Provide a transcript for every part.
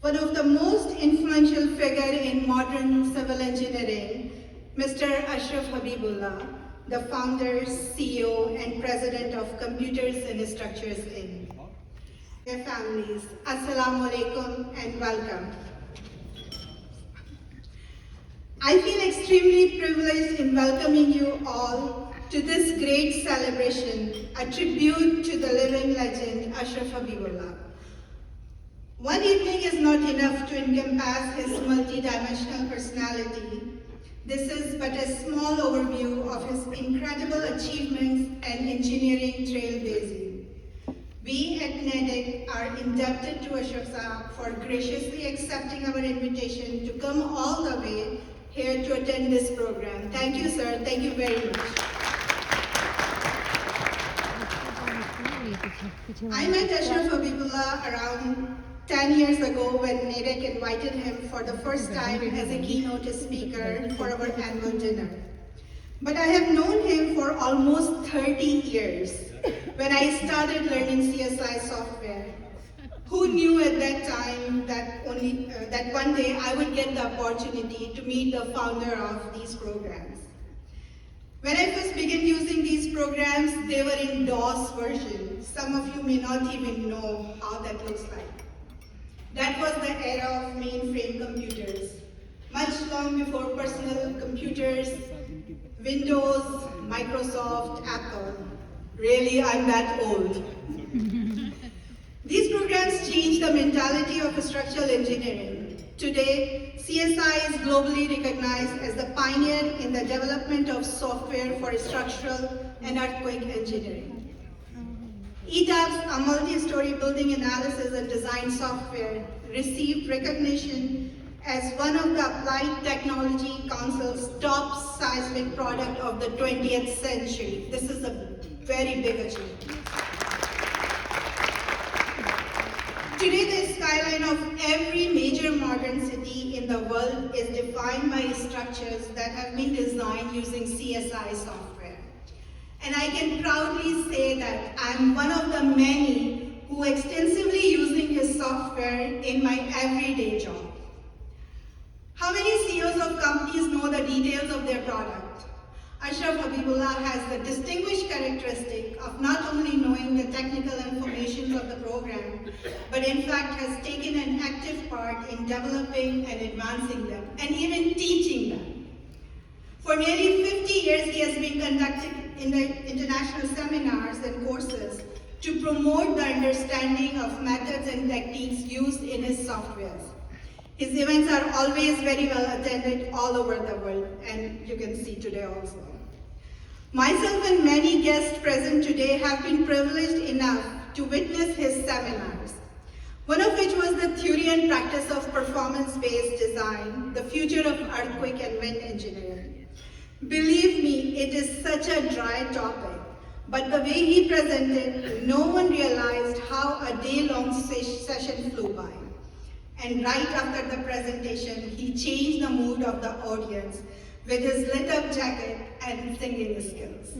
one of the most influential figures in modern civil engineering, Mr. Ashraf Habibullah, the founder, CEO, and president of Computers and Structures Inc. Their families, Assalamu alaikum and welcome. I feel extremely privileged in welcoming you all to this great celebration, a tribute to the living legend, Ashraf Habibullah. One evening is not enough to encompass his multidimensional personality. This is but a small overview of his incredible achievements and engineering trailblazing. We at Nedac are indebted to Ashraf Sahab for graciously accepting our invitation to come all the way here to attend this program. Thank you, sir. Thank you very much. I met Ashraf Habibullah around 10 years ago when Nedac invited him for the first time as a keynote speaker for our annual dinner. But I have known him for almost 30 years when I started learning CSI software. Who knew at that time that one day I would get the opportunity to meet the founder of these programs. When I first began using these programs, they were in DOS version. Some of you may not even know how that looks like. That was the era of mainframe computers, much long before personal computers, Windows, Microsoft, Apple. Really, I'm that old. These programs changed the mentality of structural engineering. Today, CSI is globally recognized as the pioneer in the development of software for structural and earthquake engineering. ETAPS, a multi-story building analysis and design software, received recognition as one of the Applied Technology Council's top seismic product of the 20th century. This is a very big achievement. Today, the skyline of every major modern city in the world is defined by structures that have been designed using CSI software. And I can proudly say that I'm one of the many who extensively using his software in my everyday job. How many CEOs of companies know the details of their product? Ashraf Habibullah has the distinguished characteristic of not only knowing the technical information of the program, but in fact has taken an active part in developing and advancing them, and even teaching them. For nearly 50 years, he has been conducting international seminars and courses to promote the understanding of methods and techniques used in his softwares. His events are always very well attended all over the world, and you can see today also. Myself and many guests present today have been privileged enough to witness his seminars, one of which was the theory and practice of performance-based design, the future of earthquake and wind engineering. Believe me, it is such a dry topic, but the way he presented, no one realized how a day-long session flew by. And right after the presentation, he changed the mood of the audience with his lit-up jacket and singing skills.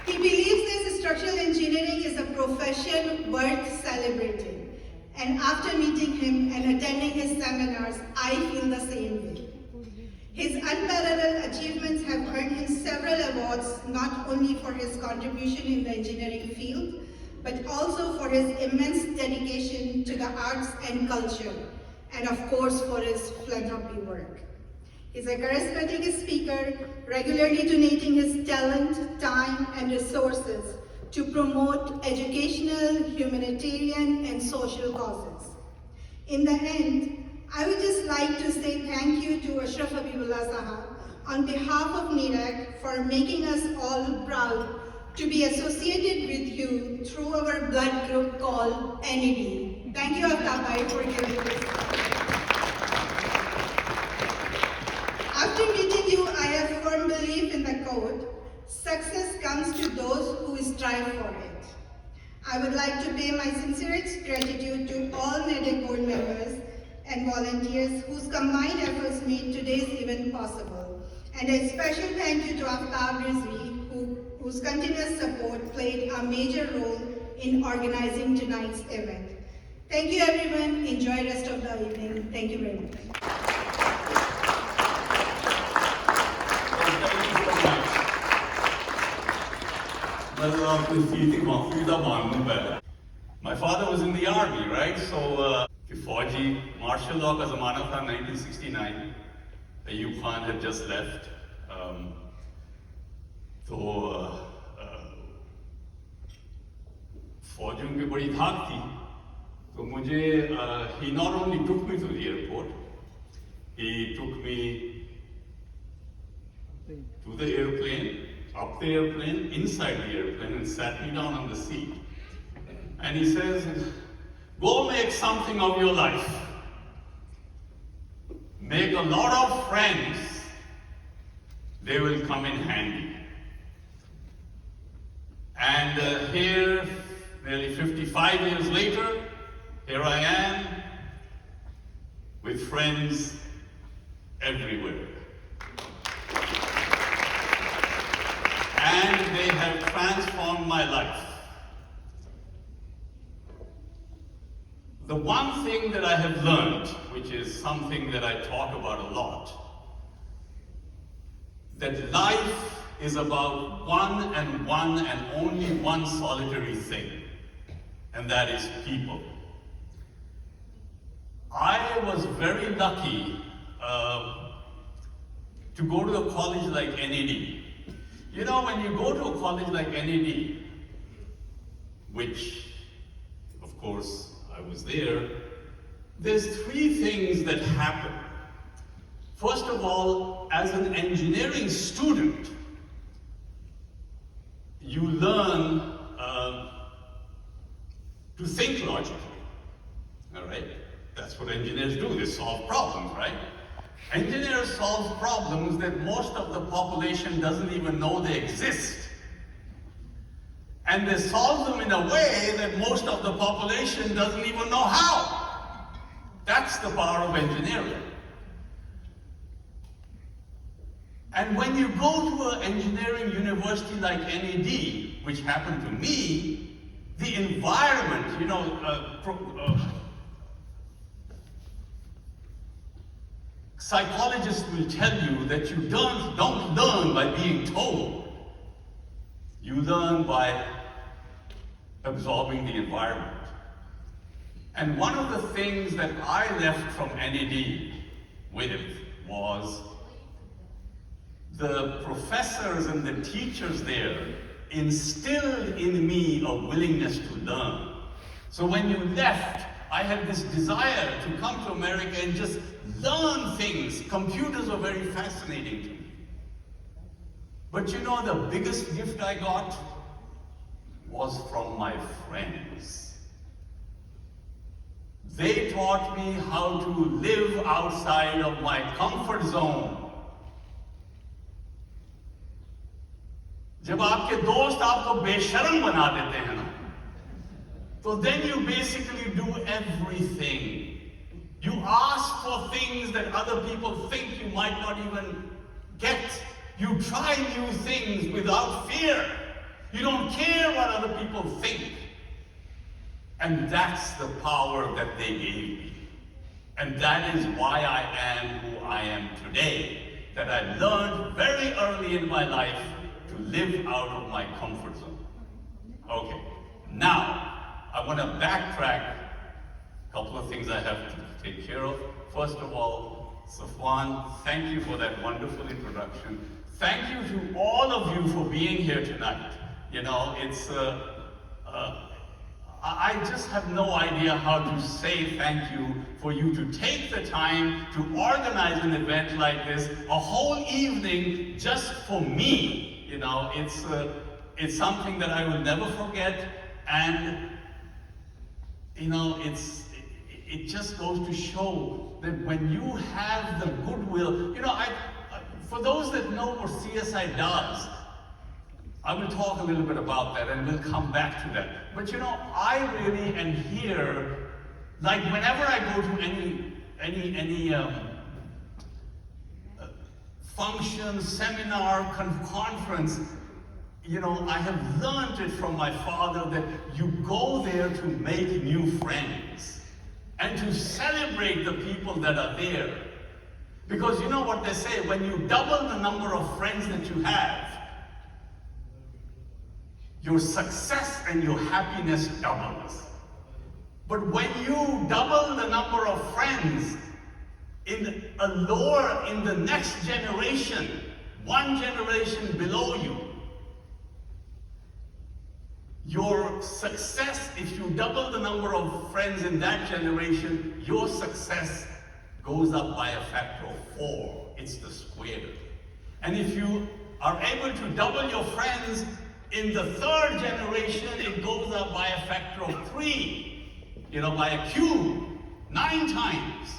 He believes that structural engineering is a profession worth celebrating. And after meeting him and attending his seminars, I feel the same way. His unparalleled achievements have earned him several awards, not only for his contribution in the engineering field, but also for his immense dedication to the arts and culture, and of course for his philanthropy work. He's a charismatic speaker, regularly donating his talent, time, and resources to promote educational, humanitarian, and social causes. In the end, I would just like to say thank you to Ashraf Habibullah Sahab on behalf of Nedac for making us all proud to be associated with you through our blood group called NED. Thank you, Aftabai, for giving this. After meeting you, I have firm belief in the quote, "Success comes to those who strive for it." I would like to pay my sincerest gratitude to all Nedac board members and volunteers whose combined efforts made today's event possible. And a special thank you to Aftab Rizvi, whose continuous support played a major role in organizing tonight's event. Thank you everyone. Enjoy the rest of the evening. Thank you very much. My father was in the army, right? So, Fauji, martial law ka zamana tha 1969. Ayub Khan had just left. तो फौजियों की बड़ी धाक थी, तो मुझे he not only took me to the airport, he took me to the airplane, up the airplane, inside the airplane, and sat me down on the seat. And he says, go make something of your life. Make a lot of friends, they will come in handy. And here, nearly 55 years later, here I am with friends everywhere. And they have transformed my life. The one thing that I have learned, which is something that I talk about a lot, that life is about one and only one solitary thing, and that is people. I was very lucky to go to a college like NED. You know, when you go to a college like NED, which, of course, I was there, there's three things that happen. First of all, as an engineering student, you learn to think logically, all right? That's what engineers do, they solve problems, right? Engineers solve problems that most of the population doesn't even know they exist. And they solve them in a way that most of the population doesn't even know how. That's the power of engineering. And when you go to an engineering university like NED, which happened to me, the environment, you know, psychologists will tell you that you don't learn by being told. You learn by absorbing the environment. And one of the things that I left from NED with was the professors and the teachers there instilled in me a willingness to learn. So when you left, I had this desire to come to America and just learn things. Computers were very fascinating to me. But you know, the biggest gift I got was from my friends. They taught me how to live outside of my comfort zone. जब आपके दोस्त आपको बेशर्म बना देते हैं ना, तो then you basically do everything. You ask for things that other people think you might not even get. You try new things without fear. You don't care what other people think. And that's the power that they gave me. And that is why I am who I am today. That I learned very early in my life to live out of my comfort zone. Okay, now I want to backtrack a couple of things I have to take care of. First of all, Safwan, thank you for that wonderful introduction. Thank you to all of you for being here tonight. You know, it's, I just have no idea how to say thank you for you to take the time to organize an event like this, a whole evening just for me. You know, it's something that I will never forget, and you know, it just goes to show that when you have the goodwill, you know, for those that know what CSI does, I will talk a little bit about that and we'll come back to that. But you know, I really am here, like whenever I go to any function, seminar, conference, I have learned it from my father that you go there to make new friends and to celebrate the people that are there. Because you know what they say, when you double the number of friends that you have, your success and your happiness doubles. But when you double the number of friends in the next generation, one generation below you, your success, if you double the number of friends in that generation, your success goes up by a factor of 4. It's the square. And if you are able to double your friends in the third generation, it goes up by a factor of 3. By a cube, 9 times.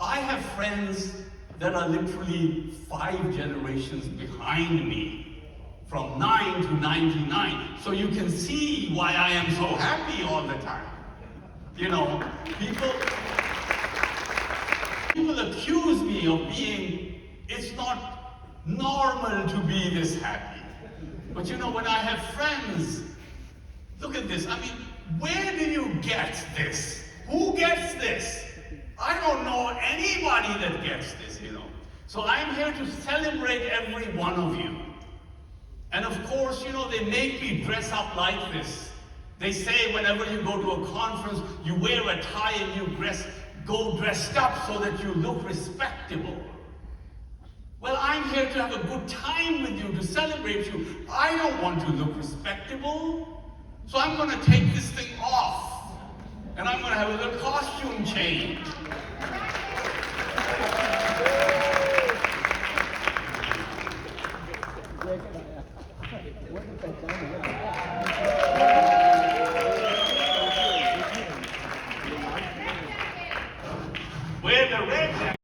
I have friends that are literally 5 generations behind me, from 9 to 99. So you can see why I am so happy all the time. People accuse me of it's not normal to be this happy. But when I have friends, look at this. Where do you get this? Who gets this? I don't know anybody that gets this, So I'm here to celebrate every one of you. And of course, they make me dress up like this. They say whenever you go to a conference, you wear a tie and you go dressed up so that you look respectable. Well, I'm here to have a good time with you, to celebrate you. I don't want to look respectable. So I'm going to take this thing off. And I'm going to have a little costume change. Wear the red jacket.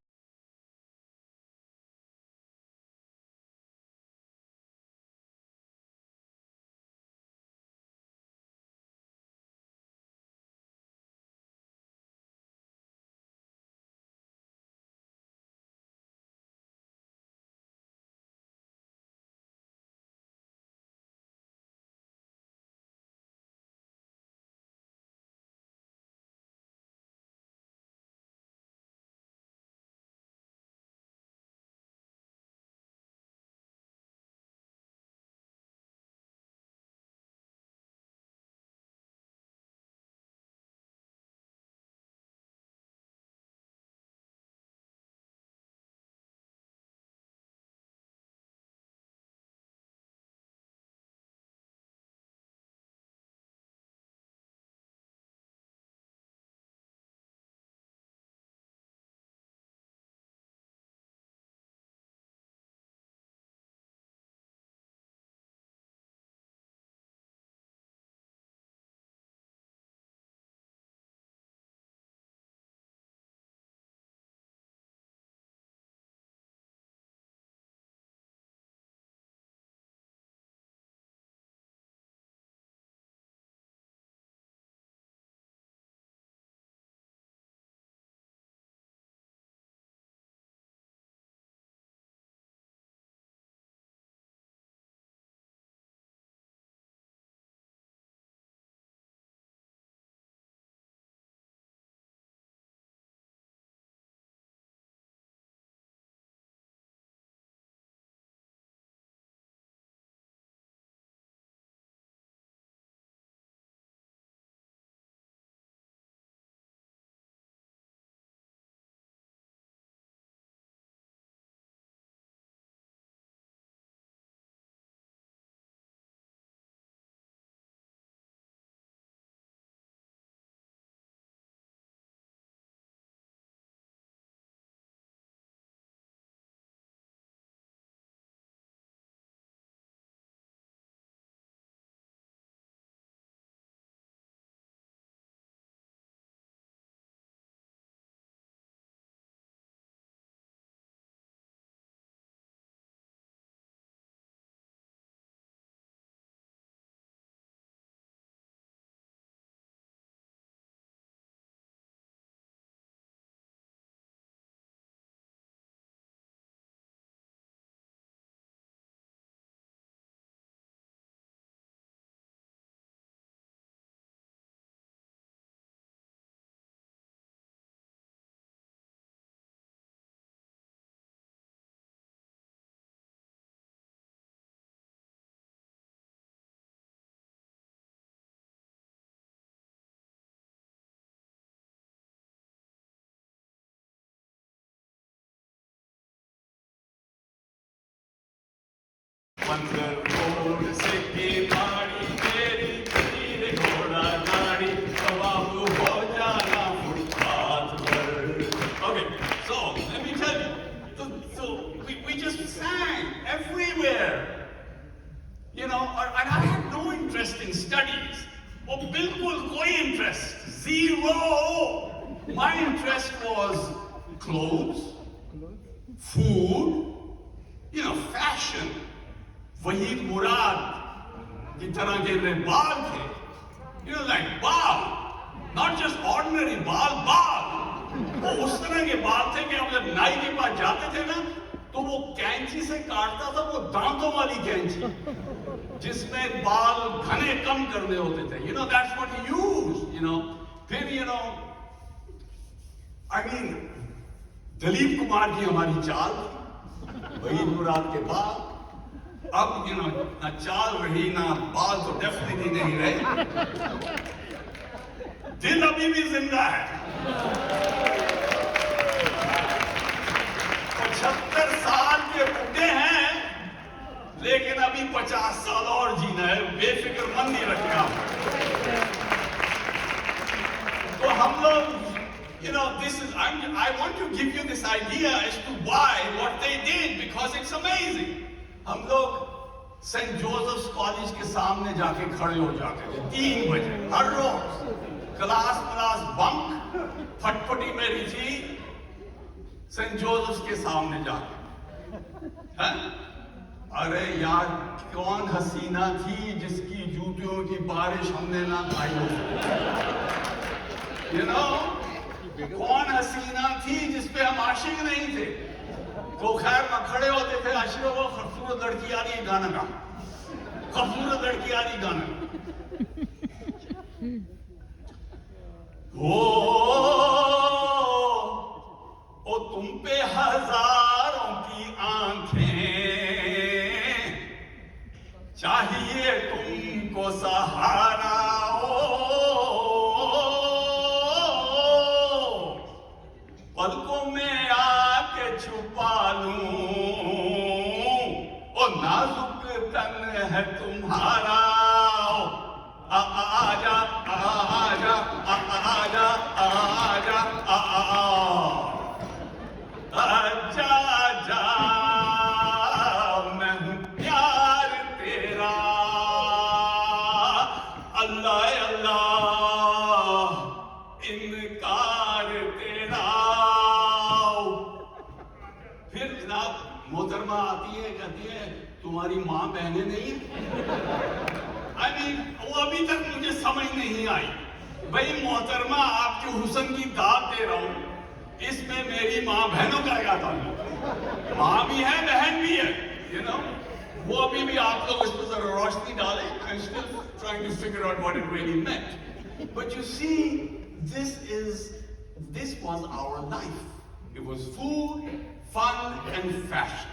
मंदिर road से के मारी तेरी तेरी घोड़ा गाड़ी बाबू हो जाना फुटपाथ पर. Okay, so let me tell you, we just sang everywhere. You know, and I had no interest in studies. Oh, bilkul koi interest, zero. My interest was clothes, food, you know, fashion. Wahid Murad की तरह के मेरे बाल थे. You know, like बाल, not just ordinary बाल. वो उस तरह के बाल थे कि हम जब नाई के पास जाते थे ना, तो वो कैंची से काटता था, वो दांतों वाली कैंची, जिसमें बाल घने कम करने होते थे. You know, that's what he used. You know, फिर you know, I mean, Dilip Kumar की हमारी चाल थी, वहीद मुराद के बाल. अब you know, ना चाल रही ना बाल तो डेफिनेटली नहीं रहे. दिल अभी भी जिंदा है. 75 साल के बूढ़े हैं, लेकिन अभी 50 साल और जीना है. बेफिक्रमंदी रखें आप. तो हम लोग, you know, I want to give you this idea as to why, what they did, because it's amazing. हम लोग सेंट जोसेफ्स कॉलेज के सामने जाके खड़े हो जाते थे 3 बजे हर रोज. क्लास बंक, फटफटी मेरी थी सेंट जोसेफ्स के सामने जाके. अरे यार, कौन हसीना थी जिसकी जूतियों की बारिश हमने ना खाई हो. You know, कौन हसीना थी जिसपे हम आशिक नहीं थे. तो खैर वहां खड़े होते थे. अशरफ वो खूबसूरत लड़की आ रही है गाना गा, खूबसूरत लड़की आ रही गाना. ओ तुम पे हजारों की आंखें, चाहिए तुमको सहारा. पलकों में आके छुपा लूं, ओ नाजुक तन है तुम्हारा. आजा आजा आजा आजा आजा आजा, मैं हूं प्यार तेरा. अल्लाह अल्लाह इनकार तेरा. फिर जनाब मोहतरमा आती है, कहती है तुम्हारी माँ बहनें नहीं है. I mean, वो अभी तक मुझे समझ नहीं आई. भाई मोहतरमा, आपके हुस्न की दाद दे रहा हूं, इसमें मेरी माँ बहनों का क्या ताल्लुक. माँ भी है, बहन भी है. You know, वो अभी भी आप लोग इस पर जरा रोशनी डालें. I'm still trying to figure out what it really meant. But you see, this was our life. It was food, fun, and fashion.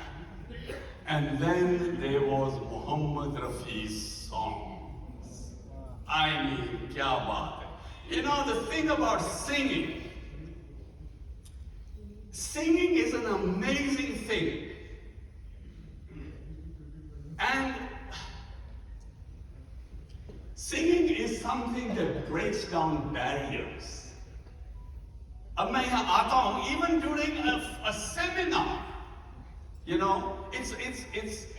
And then there was Muhammad Rafi's songs. I mean, kya baat hai. You know, the thing about singing is an amazing thing. And singing is something that breaks down barriers. अब मैं यहाँ आता हूँ, even during a seminar, you know, it's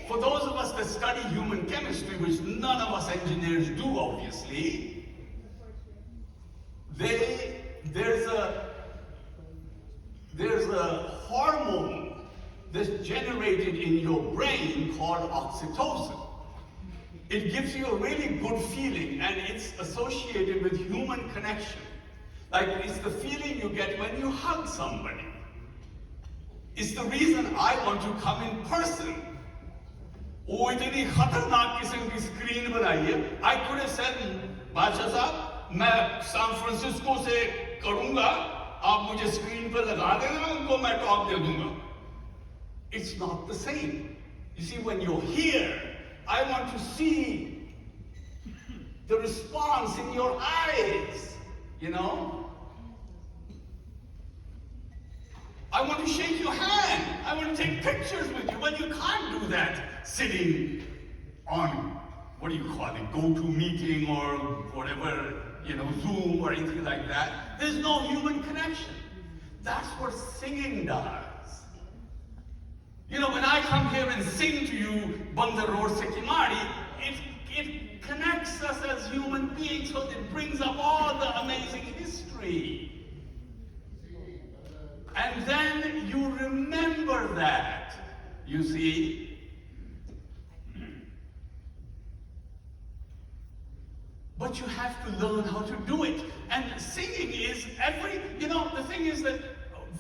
for those of us that study human chemistry, which none of us engineers do, obviously. There's a hormone that's generated in your brain called oxytocin. It gives you a really good feeling, and it's associated with human connection. Like, it's the feeling you get when you hug somebody. It's the reason I want to come in person. वो इतनी खतरनाक किस्म की screen बनाई है. I could have said, बादशाह साहब, मैं सैन फ्रांसिस्को से करूंगा, आप मुझे स्क्रीन पर लगा देना, उनको मैं टॉक दे दूंगा. It's not the same. You see, when you're here, I want to see the response in your eyes, you know. I want to shake your hand. I want to take pictures with you. Well, you can't do that sitting on, what do you call it, GoToMeeting or whatever, Zoom or anything like that. There's no human connection. That's what singing does. When I come here and sing to you Bandaror Sekimari, it connects us as human beings, so it brings up all the amazing history. And then you remember that, you see. But you have to learn how to do it. And singing is the thing is that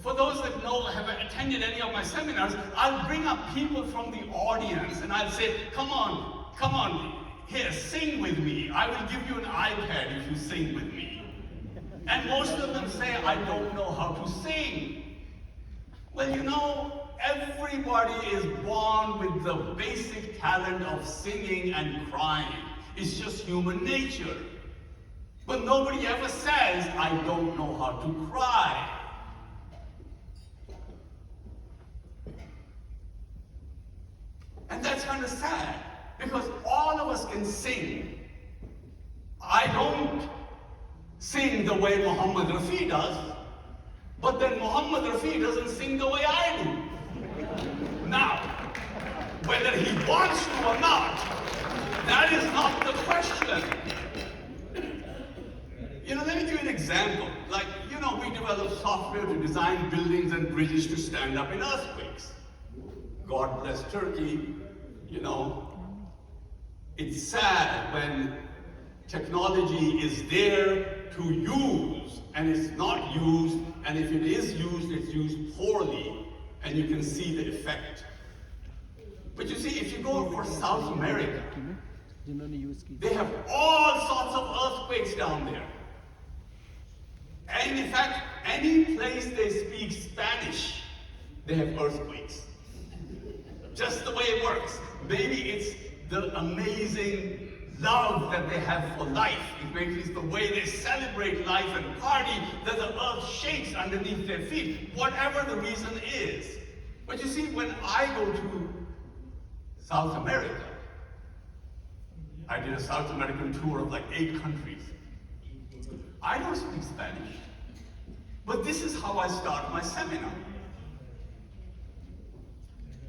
for those that have attended any of my seminars, I'll bring up people from the audience and I'll say, come on, here, sing with me. I will give you an iPad if you sing with me. And most of them say, I don't know how to sing. Well, everybody is born with the basic talent of singing and crying. It's just human nature. But nobody ever says, I don't know how to cry. And that's kind of sad, because all of us can sing. I don't sing the way Muhammad Rafi does, but then Muhammad Rafi doesn't sing the way I do. Now, whether he wants to or not, that is not the question. Let me give you an example. We develop software to design buildings and bridges to stand up in earthquakes. God bless Turkey, It's sad when technology is there to use and it's not used, and if it is used, it's used poorly, and you can see the effect. But you see, if you go for South America, they have all sorts of earthquakes down there. And in fact, any place they speak Spanish, they have earthquakes. Just the way it works. Maybe it's the amazing love that they have for life. Maybe it's the way they celebrate life and party that the earth shakes underneath their feet. Whatever the reason is. But you see, when I go to South America, I did a South American tour of 8 countries. I don't speak Spanish, but this is how I start my seminar.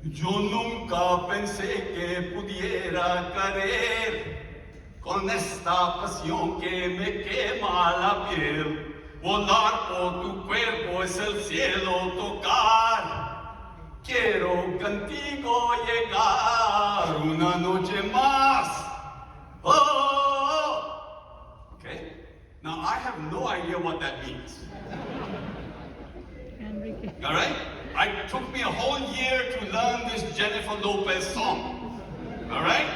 Yo nunca pensé que pudiera querer con esta pasión que me quema la piel. Volar por tu cuerpo es el cielo tocar. Quiero contigo llegar una noche más. Oh! Okay? Now I have no idea what that means. All right? It took me a whole year to learn this Jennifer Lopez song. All right?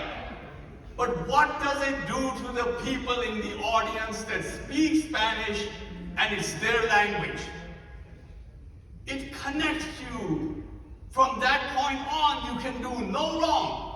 But what does it do to the people in the audience that speak Spanish and it's their language? It connects you. From that point on, you can do no wrong.